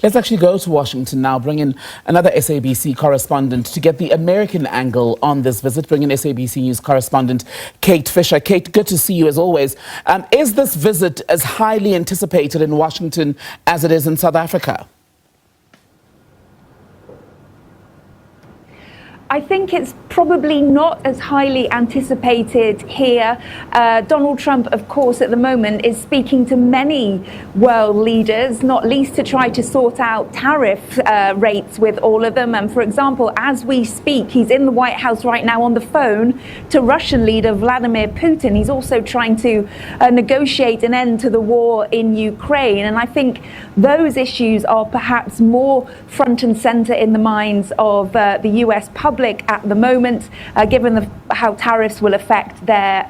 Let's actually go to Washington now, bring in another SABC correspondent to get the American angle on this visit. Bring in SABC News correspondent Kate Fisher. Kate, good to see you as always. Is this visit as highly anticipated in Washington as it is in South Africa? I think it's probably not as highly anticipated here. Donald Trump, of course, at the moment is speaking to many world leaders, not least to try to sort out tariff rates with all of them. And for example, as we speak, he's in the White House right now on the phone to Russian leader Vladimir Putin. He's also trying to negotiate an end to the war in Ukraine. And I think those issues are perhaps more front and center in the minds of the US public at the moment, given how tariffs will affect their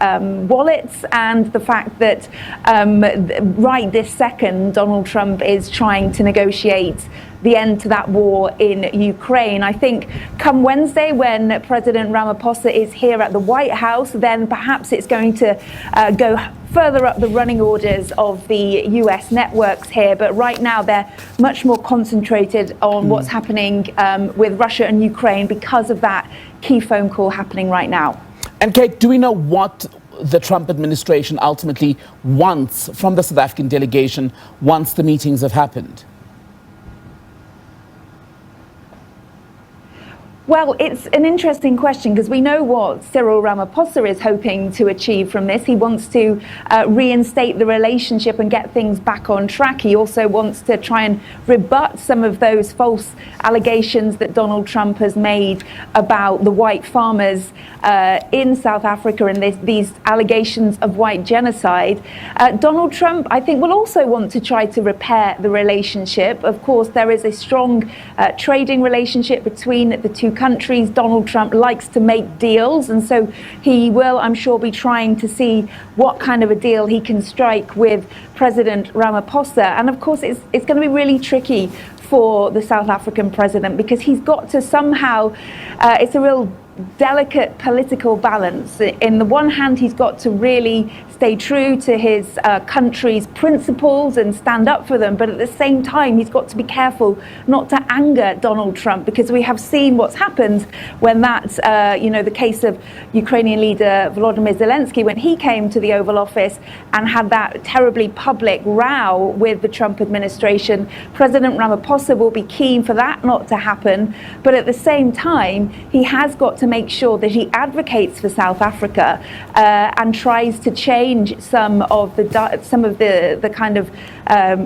wallets, and the fact that right this second Donald Trump is trying to negotiate the end to that war in Ukraine. I think come Wednesday, when President Ramaphosa is here at the White House, then perhaps it's going to go further up the running orders of the US networks here. But right now they're much more concentrated on what's happening with Russia and Ukraine because of that key phone call happening right now. And Kate, do we know what the Trump administration ultimately wants from the South African delegation once the meetings have happened? Well, it's an interesting question because we know what Cyril Ramaphosa is hoping to achieve from this. He wants to reinstate the relationship and get things back on track. He also wants to try and rebut some of those false allegations that Donald Trump has made about the white farmers in South Africa and these allegations of white genocide. Donald Trump, I think, will also want to try to repair the relationship. Of course, there is a strong trading relationship between the two countries. Donald Trump likes to make deals, and so he will, I'm sure, be trying to see what kind of a deal he can strike with President Ramaphosa. And of course, it's going to be really tricky for the South African president because he's got to somehow, it's a real delicate political balance. In the one hand, he's got to really stay true to his country's principles and stand up for them, but at the same time he's got to be careful not to anger Donald Trump, because we have seen what's happened when that's the case of Ukrainian leader Volodymyr Zelensky, when he came to the Oval Office and had that terribly public row with the Trump administration. President Ramaphosa will be keen for that not to happen, but at the same time he has got to make sure that he advocates for South Africa and tries to change some of the kind of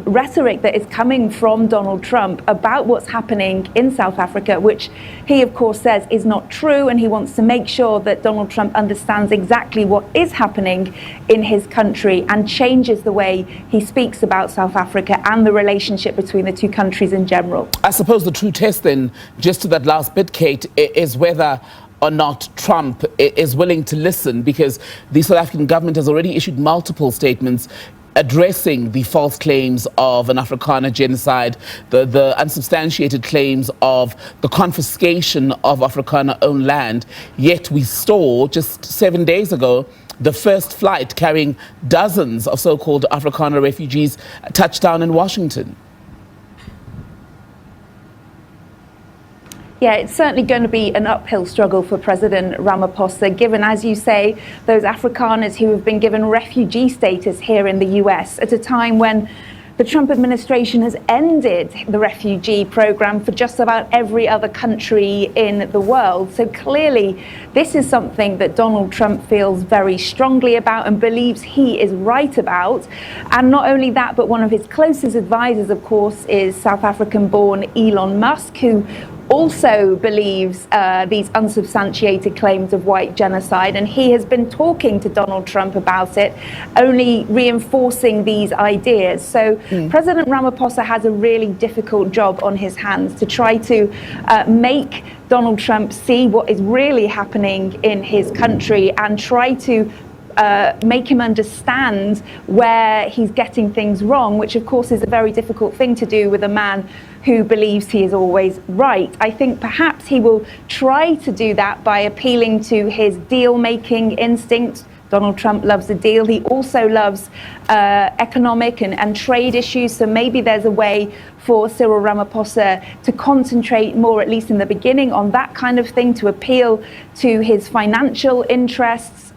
rhetoric that is coming from Donald Trump about what's happening in South Africa, which he of course says is not true, and he wants to make sure that Donald Trump understands exactly what is happening in his country and changes the way he speaks about South Africa and the relationship between the two countries in general. I suppose the true test then, just to that last bit, Kate, is whether or not Trump is willing to listen, because the South African government has already issued multiple statements addressing the false claims of an Afrikaner genocide, the unsubstantiated claims of the confiscation of Afrikaner-owned land. Yet we saw just 7 days ago the first flight carrying dozens of so-called Afrikaner refugees touch down in Washington. Yeah, it's certainly going to be an uphill struggle for President Ramaphosa, given, as you say, those Afrikaners who have been given refugee status here in the US at a time when the Trump administration has ended the refugee program for just about every other country in the world. So clearly, this is something that Donald Trump feels very strongly about and believes he is right about. And not only that, but one of his closest advisors, of course, is South African-born Elon Musk, who also believes these unsubstantiated claims of white genocide, and he has been talking to Donald Trump about it, only reinforcing these ideas. So President Ramaphosa has a really difficult job on his hands to try to make Donald Trump see what is really happening in his country and try to make him understand where he's getting things wrong, which of course is a very difficult thing to do with a man who believes he is always right. I think perhaps he will try to do that by appealing to his deal-making instinct. Donald Trump loves a deal. He also loves economic and trade issues. So maybe there's a way for Cyril Ramaphosa to concentrate more, at least in the beginning, on that kind of thing, to appeal to his financial interests,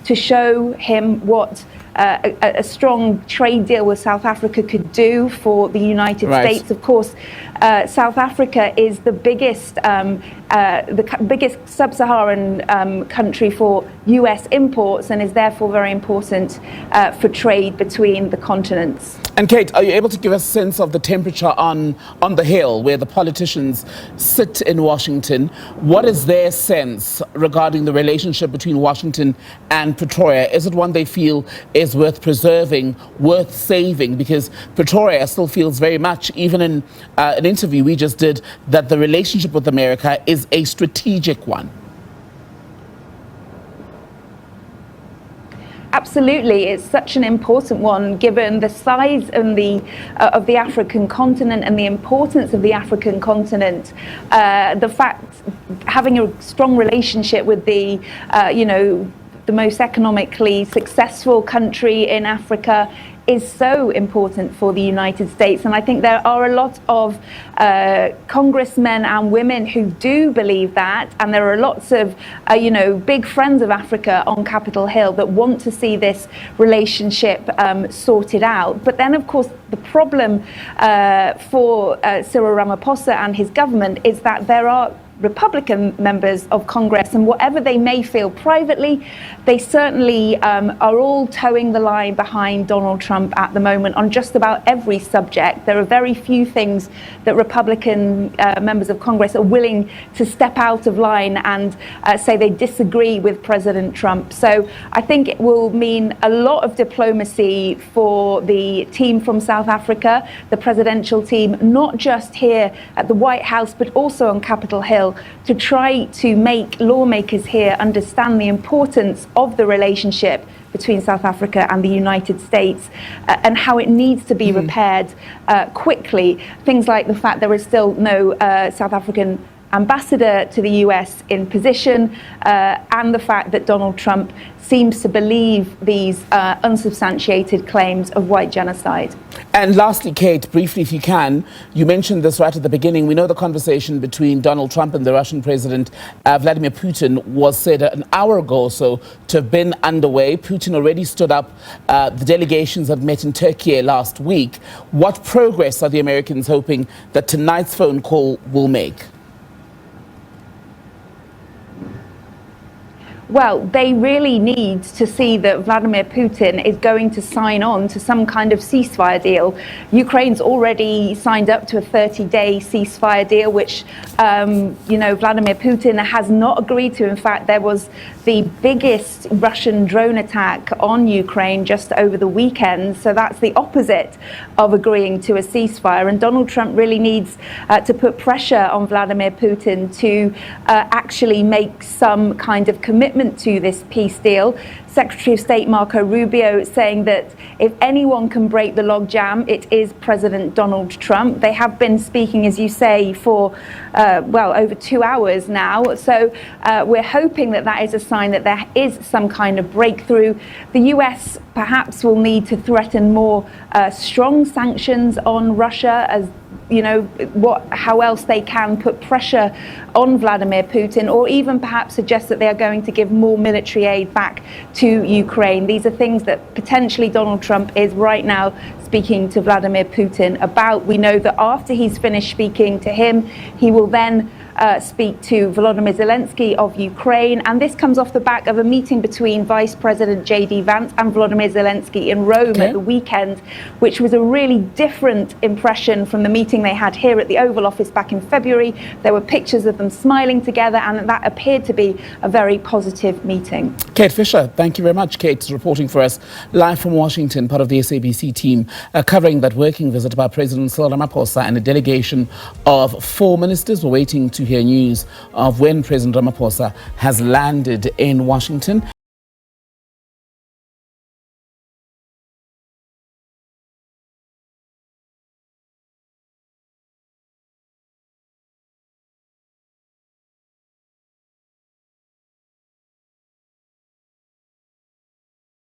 to show him what a strong trade deal with South Africa could do for the United States. Of course, South Africa is the biggest sub-Saharan country for US imports, and is therefore very important for trade between the continents. And Kate, are you able to give us a sense of the temperature on the Hill, where the politicians sit in Washington? What is their sense regarding the relationship between Washington and Pretoria? Is it one they feel is worth preserving, worth saving? Because Pretoria still feels very much, even in an interview we just did, that the relationship with America is a strategic one. Absolutely, it's such an important one given the size and of the African continent and the importance of the African continent. The fact having a strong relationship with the most economically successful country in Africa is so important for the United States. And I think there are a lot of congressmen and women who do believe that. And there are lots of, big friends of Africa on Capitol Hill that want to see this relationship sorted out. But then, of course, the problem for Cyril Ramaphosa and his government is that there are Republican members of Congress, and whatever they may feel privately, they certainly are all towing the line behind Donald Trump at the moment on just about every subject. There are very few things that Republican members of Congress are willing to step out of line and say they disagree with President Trump. So I think it will mean a lot of diplomacy for the team from South Africa, the presidential team, not just here at the White House, but also on Capitol Hill, to try to make lawmakers here understand the importance of the relationship between South Africa and the United States and how it needs to be repaired quickly. Things like the fact there is still no South African ambassador to the US in position, and the fact that Donald Trump seems to believe these unsubstantiated claims of white genocide. And lastly, Kate, briefly if you can, you mentioned this right at the beginning. We know the conversation between Donald Trump and the Russian President Vladimir Putin was said an hour ago or so to have been underway. Putin already stood up the delegations that met in Turkey last week. What progress are the Americans hoping that tonight's phone call will make? Well, they really need to see that Vladimir Putin is going to sign on to some kind of ceasefire deal. Ukraine's already signed up to a 30-day ceasefire deal, which, Vladimir Putin has not agreed to. In fact, there was the biggest Russian drone attack on Ukraine just over the weekend. So that's the opposite of agreeing to a ceasefire. And Donald Trump really needs to put pressure on Vladimir Putin to actually make some kind of commitment to this peace deal. Secretary of State Marco Rubio saying that if anyone can break the logjam, it is President Donald Trump. They have been speaking, as you say, for over 2 hours now. So we're hoping that that is a sign that there is some kind of breakthrough. The US perhaps will need to threaten more strong sanctions on Russia, as how else they can put pressure on Vladimir Putin, or even perhaps suggest that they are going to give more military aid back to Ukraine. These are things that potentially Donald Trump is right now speaking to Vladimir Putin about. We know that after he's finished speaking to him, he will then speak to Volodymyr Zelensky of Ukraine. And this comes off the back of a meeting between Vice President J.D. Vance and Volodymyr Zelensky in Rome at the weekend, which was a really different impression from the meeting they had here at the Oval Office back in February. There were pictures of them smiling together, and that appeared to be a very positive meeting. Kate Fisher, thank you very much. Kate is reporting for us live from Washington, part of the SABC team, covering that working visit by President Cyril Ramaphosa and a delegation of 4 ministers. We're waiting to hear news of when President Ramaphosa has landed in Washington.